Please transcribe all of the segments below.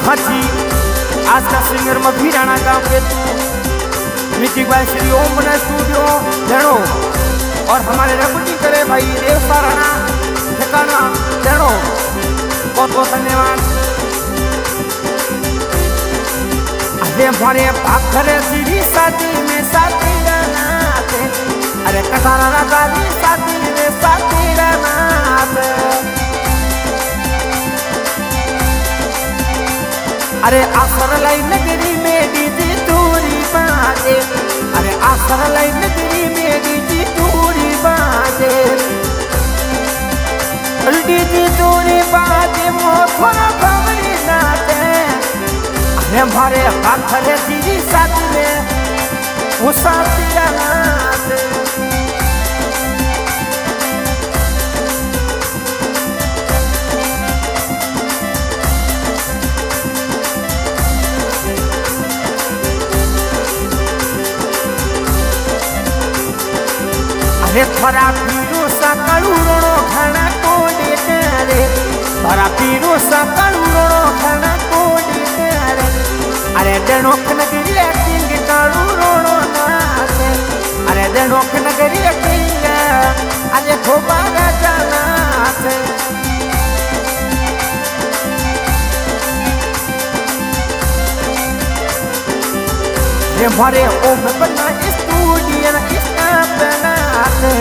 हाँ जी, आज का सिंगर मभीराणा गांव के म्यूजिक बाय श्री ओम बना स्टूडियो देणो और हमारे रिकॉर्डिंग करे भाई देवसा राणा ठिकाना देणो। बहुत बहुत धन्यवाद। अरे हमारे पाखरे सीधी शादी में साथी रहना थे, अरे कटारा रागारी शादी में साथी रहना थे। अरे आसर लाई नगरी में डीजी टूरी बाजे, अरे आसर लाई नगरी में डीजी टूरी बाजे, डीजी टूरी बाजे मोथरा भवरी नाचे। अरे हमारे पाखरे सीधी शादी में वो साथी नाचे। अरे थोड़ा पीरो सा कलूरो खाना को देते रे, थोड़ा पीरो सा कलूरो खाना को देते रे। अरे देनोक नगरी एक्टिंग कलूरो नाचे, अरे देनोक नगरी एक्टिंग अरे खोबा जाना थे। रे भरे ओम बना स्टूडियो इसका बनाते,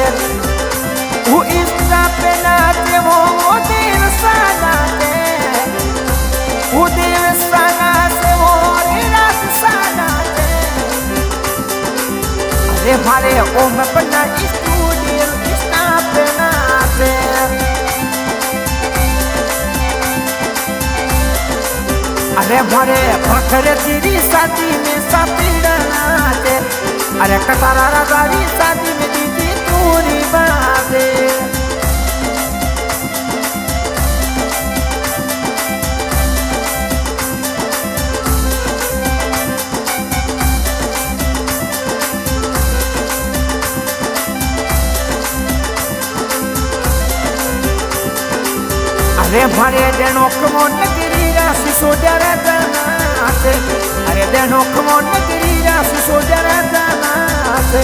वो इसका बनाते वो देव सानाते, वो देव साना से वो रात सानाते। अरे भरे ओम बना स्टूडियो इसका बनाते। अरे भरे पखरे तेरी शादी में साथी नाचे, अरे कटारा रागारी शादी में दीदी टूरी बाजे। अरे भरे देनो कमो नगरी राशि सो जरा नाचे, अरे देनो कमो नगरी राशि सो जरा नाचे,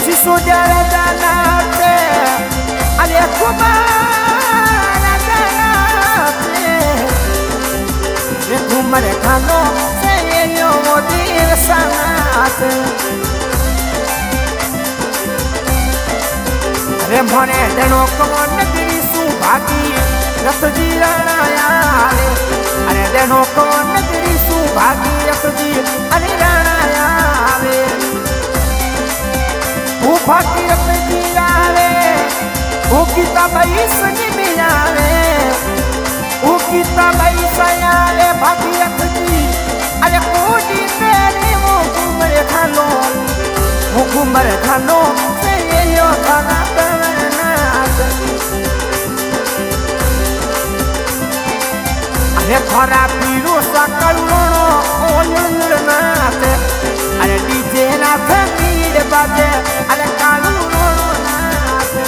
शिशो जरा नाचे। अरे कुमार नाचे, रे घूमर खानो से यो मोदीर सानाचे। अरे भरे देनो कमो नगरी सुभागी रथ जी राणा आवे, अरे देनो को नगरी सुभागी रथ जी अरे राणा आवे। वो भागी रथ जी आवे, वो गीता बाई सनी में आवे, वो गीता बाई सयाले भागी रथ जी। अरे कोडी तेरी वो घूमर खानो, वो घूमर खानो से ये यो खाना बनाना। अरे थोड़ा पीरो सा कलूरो ओलुर नाचे, अरे डीजे नाचे मीर बाजे, अरे कलूरो नाचे।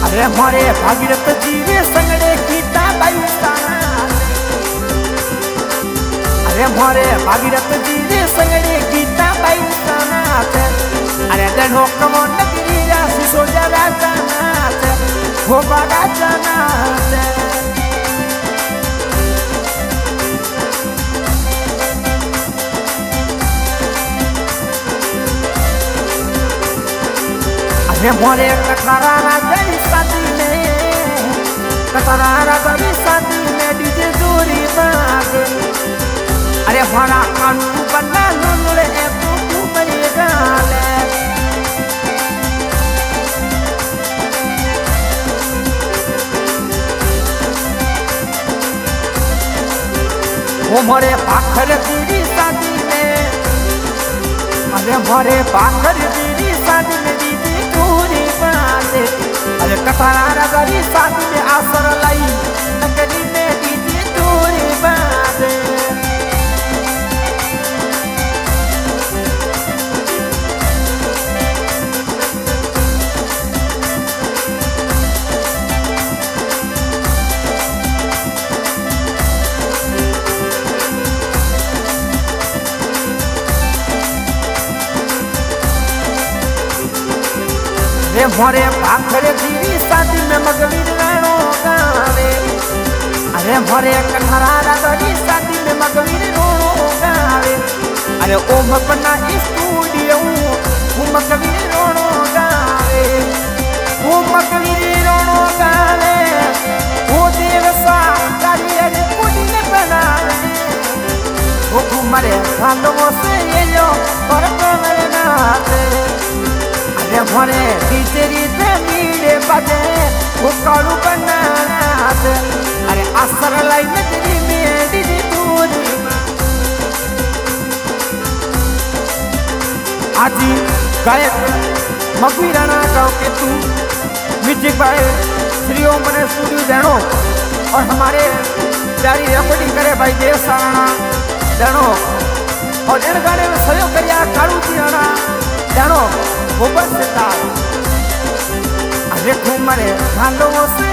अरे हमारे भागीरथ जी रे संगड़े गीता बाई नाचे, अरे हमारे भागीरथ जी रे संगड़े गीता बाई नाचे। अरे देनो कमो नगरी राशि सो जरा नाचे, वो बड़ा नाचे। अरे मोरे कटारा रागारी शादी में, कटारा रागारी शादी में डीजे जोरी बाजे। अरे हमारा कानू बना लुले तू मरी गाले। वो मोरे पाखर तेरी शादी में, अरे मोरे पाखर तेरी शादी में दीदी टूरी बाजे। अरे कटारा रागारी शादी में आसर लाई नगरी में दीदी टूरी बाजे। अरे मोरे भाखरे धीरी शादी में मगवीर राणो गावे। अरे मोरे कन्हरा गड़ी शादी में मगवीर रोणो गावे। अरे ओम अपना स्टूडियो वो मगवीर रोणो गावे। वो मगवीर रोणो गावे। वो देवसा गाड़ी अरे कुड़ी ने बनावे। वो घुमरे खानों से ये जो और कमरे नाते। अरे मोरे तेरी मीरे बजे वो कालू बनाते। अरे असर लाई में तेरी मेरी दूरी आजी गायक मगवीर राणा गाँव के तू म्यूजिक बाय श्री ओम ने स्टूडियो देनो और हमारे प्यारी रिकॉर्डिंग करे भाई देवसा राणा देनो और इन गाने में सहयोग करिया कालू जी राणा देनो वो बस सितार। अरे घूमरे भालो से